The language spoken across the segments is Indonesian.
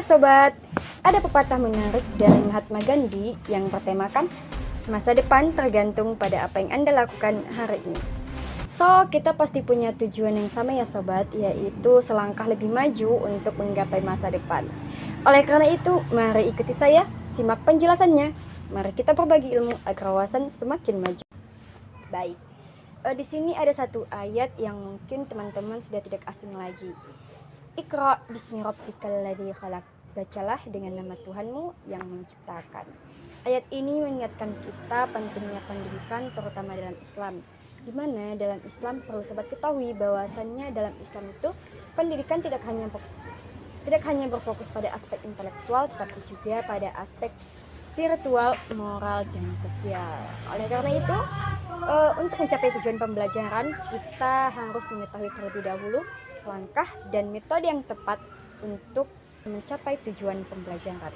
sobat, ada pepatah menarik dari Mahatma Gandhi yang bertemakan masa depan tergantung pada apa yang Anda lakukan hari ini. So, kita pasti punya tujuan yang sama ya sobat, yaitu selangkah lebih maju untuk menggapai masa depan. Oleh karena itu, mari ikuti saya, simak penjelasannya. Mari kita berbagi ilmu agar wawasan semakin maju. Baik, di sini ada satu ayat yang mungkin teman-teman sudah tidak asing lagi. Iqra bismi rabbikal ladzi khalaq. Bacalah dengan nama Tuhanmu yang menciptakan. Ayat ini mengingatkan kita pentingnya pendidikan terutama dalam Islam. Di mana dalam Islam perlu sobat ketahui bahwasannya dalam Islam itu pendidikan tidak hanya berfokus pada aspek intelektual tetapi juga pada aspek spiritual, moral, dan sosial. Oleh karena itu, untuk mencapai tujuan pembelajaran, kita harus mengetahui terlebih dahulu langkah dan metode yang tepat untuk mencapai tujuan pembelajaran.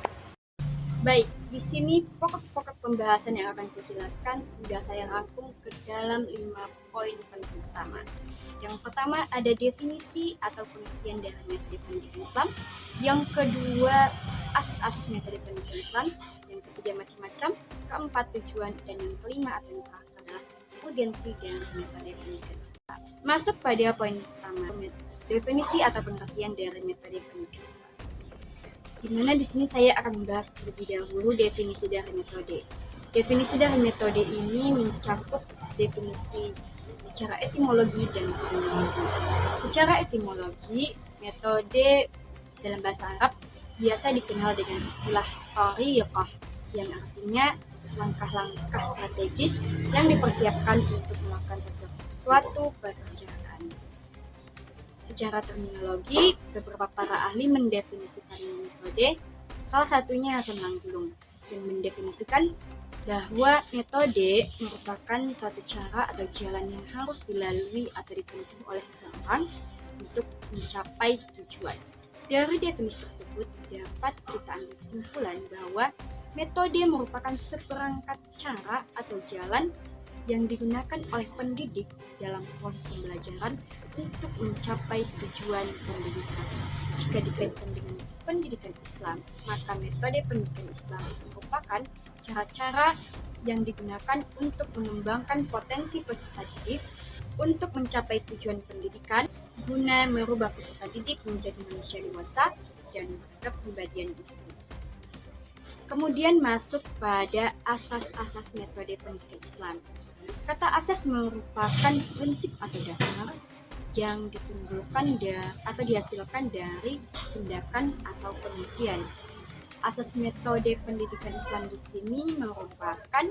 Baik, di sini pokok-pokok pembahasan yang akan saya jelaskan sudah saya rangkum ke dalam 5 poin penting utama. Yang pertama ada definisi atau pengertian dari metode pendidikan Islam. Yang kedua, asas-asas metode pendidikan Islam. Yang ketiga, macam-macam. Keempat, tujuan. Dan yang kelima atau yang terakhir adalah urgensi dari metode pendidikan Islam. Masuk pada poin pertama, definisi atau pengertian dari metode pendidikan Islam. Di mana di sini saya akan membahas terlebih dahulu definisi dari metode. Definisi dari metode ini mencakup definisi secara etimologi dan terminologi. Secara etimologi, metode dalam bahasa Arab biasa dikenal dengan istilah thariqah yang artinya langkah-langkah strategis yang dipersiapkan untuk melakukan suatu pekerjaan. Secara terminologi, beberapa para ahli mendefinisikan metode, salah satunya Hasan Langgulung, yang mendefinisikan bahwa metode merupakan suatu cara atau jalan yang harus dilalui atau ditempuh oleh seseorang untuk mencapai tujuan. Dari definisi tersebut dapat kita ambil kesimpulan bahwa metode merupakan seperangkat cara atau jalan yang digunakan oleh pendidik dalam proses pembelajaran untuk mencapai tujuan pendidikan. Jika dikaitkan dengan pendidikan Islam, maka metode pendidikan Islam merupakan cara-cara yang digunakan untuk mengembangkan potensi peserta didik untuk mencapai tujuan pendidikan guna merubah peserta didik menjadi manusia dewasa dan kepribadian Muslim. Kemudian masuk pada asas-asas metode pendidikan Islam. Kata asas merupakan prinsip atau dasar yang ditimbulkan atau dihasilkan dari tindakan atau penelitian. Asas metode pendidikan Islam di sini merupakan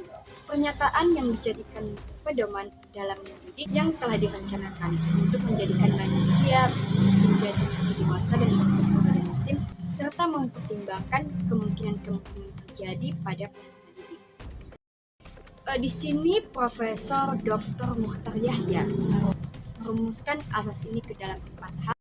pernyataan yang dijadikan pedoman dalam mendidik yang telah direncanakan untuk menjadikan manusia menjadi dewasa dan kepribadian Muslim serta mempertimbangkan kemungkinan-kemungkinan terjadi pada peserta didik. Di sini Profesor Dr. Mukhtar Yahya merumuskan asas ini ke dalam 4 hal.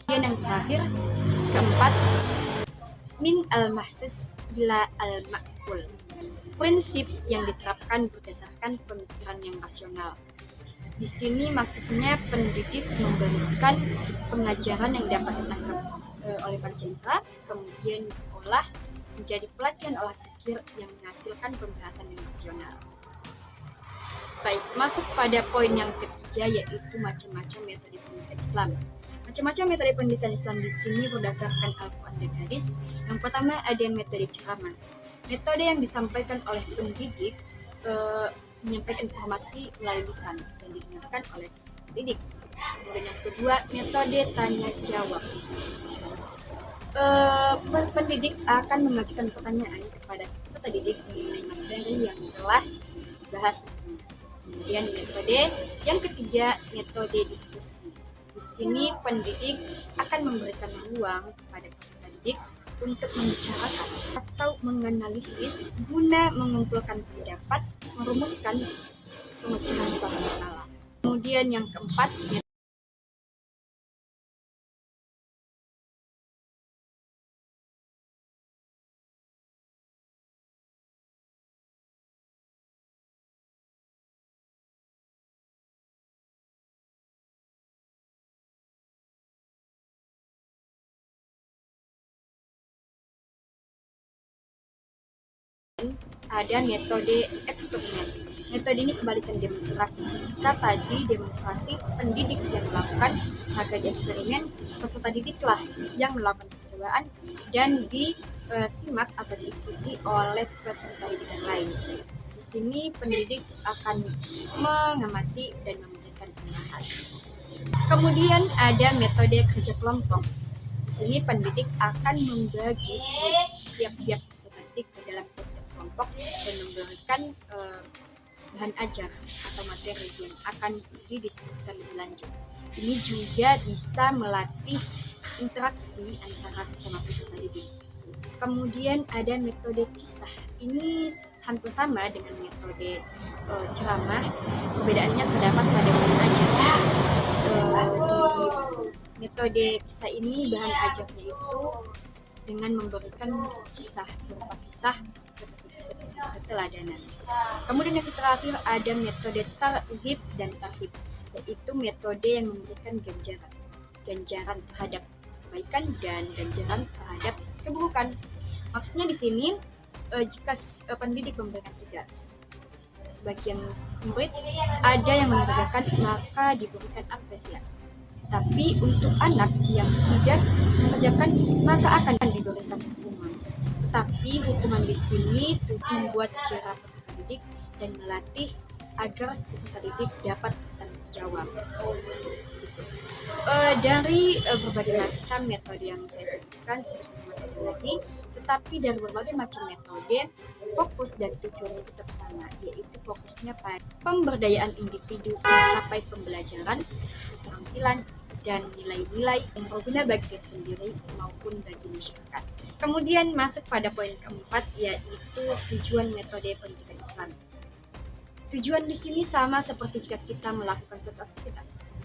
Dan yang terakhir, keempat, min al-mahsus ila al-ma'qul. Prinsip yang diterapkan berdasarkan pemikiran yang rasional. Di sini maksudnya pendidik memberikan pengajaran yang dapat ditangkap oleh peserta, kemudian diolah menjadi pelatihan olah pikir yang menghasilkan pembahasan yang rasional. Baik, masuk pada poin yang ketiga yaitu macam-macam metode pendidikan Islam. Macam-macam metode pendidikan Islam di sini berdasarkan Al-Quran dan Hadis. Yang pertama ada metode ceramah. Metode yang disampaikan oleh pendidik menyampaikan informasi melalui lisan dan didengarkan oleh peserta didik. Kemudian yang kedua, metode tanya jawab. Pendidik akan mengajukan pertanyaan kepada peserta didik mengenai materi yang telah dibahas. Kemudian metode yang ketiga, metode diskusi. Di sini pendidik akan memberikan ruang kepada peserta didik untuk membicarakan atau menganalisis guna mengumpulkan pendapat, merumuskan pemecahan suatu masalah. Kemudian yang keempat, ada metode eksperimen. Metode ini kebalikan demonstrasi. Jika tadi demonstrasi pendidik yang melakukan, maka di eksperimen peserta didiklah yang melakukan percobaan dan disimak atau diikuti oleh peserta didik yang lain. Di sini pendidik akan mengamati dan memberikan arahan. Kemudian ada metode kerja kelompok. Di sini pendidik akan membagi tiap-tiap peserta didik ke dalam kelompok dan memberikan bahan ajar atau materi yang akan didiskusikan lebih lanjut. Ini juga bisa melatih interaksi antara sesama peserta didik. Kemudian ada metode kisah. Ini hampir sama dengan metode ceramah. Perbedaannya terdapat pada bahan ajar. Di metode kisah ini bahan ajarnya itu dengan memberikan kisah berupa kisah seperti kisah-kisah keteladanan. Kemudian yang terakhir ada metode targhib dan tarhib, yaitu metode yang memberikan ganjaran terhadap kebaikan dan ganjaran terhadap keburukan. Maksudnya di sini jika pendidik memberikan tugas, sebagian murid ada yang mengerjakan maka diberikan apresiasi. Tapi untuk anak yang tidak mengerjakan maka akan diberikan hukuman. Tetapi hukuman di sini membuat jerah peserta didik dan melatih agar peserta didik dapat bertanggung jawab. Dari berbagai macam metode yang saya sebutkan seperti satu lagi, tetapi dari berbagai macam metode, fokus dan tujuannya tetap sama, yaitu fokusnya pada pemberdayaan individu mencapai pembelajaran, keterampilan, dan nilai-nilai yang berguna bagi diri sendiri maupun bagi masyarakat. Kemudian masuk pada poin keempat, yaitu tujuan metode pendidikan Islam. Tujuan di sini sama seperti jika kita melakukan suatu aktivitas.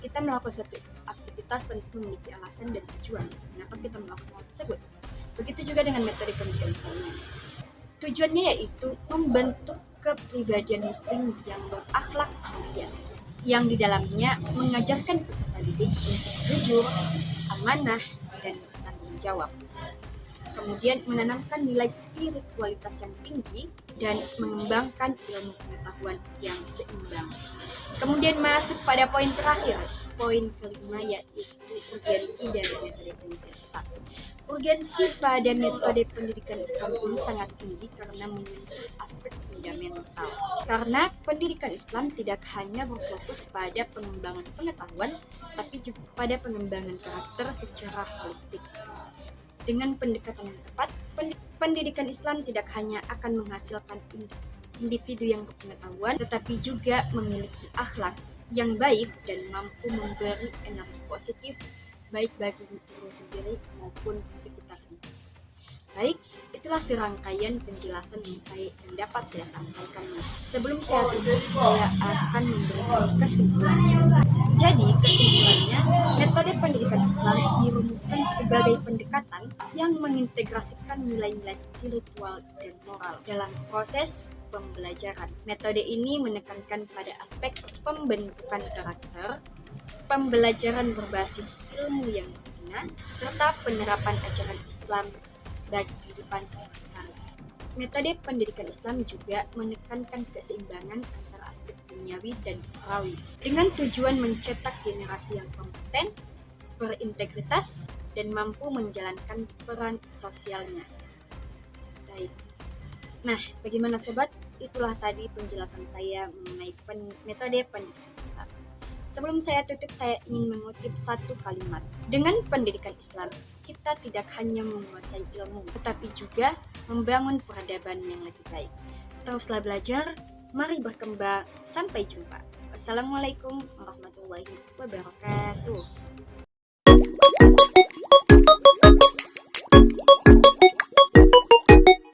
Kita melakukan satu aktivitas tentu memiliki alasan dan tujuan kenapa kita melakukan hal tersebut. Begitu juga dengan metode pendidikan Islam. Tujuannya yaitu membentuk kepribadian muslim yang berakhlak mulia, yang di dalamnya mengajarkan peserta didik untuk jujur, amanah, dan bertanggung jawab. Kemudian menanamkan nilai spiritualitas yang tinggi dan mengembangkan ilmu pengetahuan yang seimbang. Kemudian masuk pada poin terakhir, poin kelima, yaitu urgensi dari metode pendidikan Islam. Urgensi pada metode pendidikan Islam ini sangat tinggi karena menyentuh aspek fundamental. Karena pendidikan Islam tidak hanya berfokus pada pengembangan pengetahuan, tapi juga pada pengembangan karakter secara holistik. Dengan pendekatan yang tepat, pendidikan Islam tidak hanya akan menghasilkan individu yang berpengetahuan, tetapi juga memiliki akhlak yang baik dan mampu memberi energi positif baik bagi dirinya sendiri maupun sekitarnya. Baik, itulah serangkaian penjelasan yang dapat saya sampaikan. Sebelum saya tutup, saya akan memberikan kesimpulannya. Jadi, kesimpulannya, metode pendidikan Islam dirumuskan sebagai pendekatan yang mengintegrasikan nilai-nilai spiritual dan moral dalam proses pembelajaran. Metode ini menekankan pada aspek pembentukan karakter, pembelajaran berbasis ilmu yang berguna, serta penerapan ajaran Islam bagi kehidupan sehari-hari. Metode pendidikan Islam juga menekankan keseimbangan antara aspek duniawi dan ukhrawi dengan tujuan mencetak generasi yang kompeten kompeten, berintegritas, dan mampu menjalankan peran sosialnya. Baik. Nah, bagaimana sobat? Itulah tadi penjelasan saya mengenai metode pendidikan Islam. Sebelum saya tutup, saya ingin mengutip satu kalimat. Dengan pendidikan Islam, kita tidak hanya menguasai ilmu, tetapi juga membangun peradaban yang lebih baik. Teruslah belajar, mari berkembang, sampai jumpa. Wassalamualaikum warahmatullahi wabarakatuh.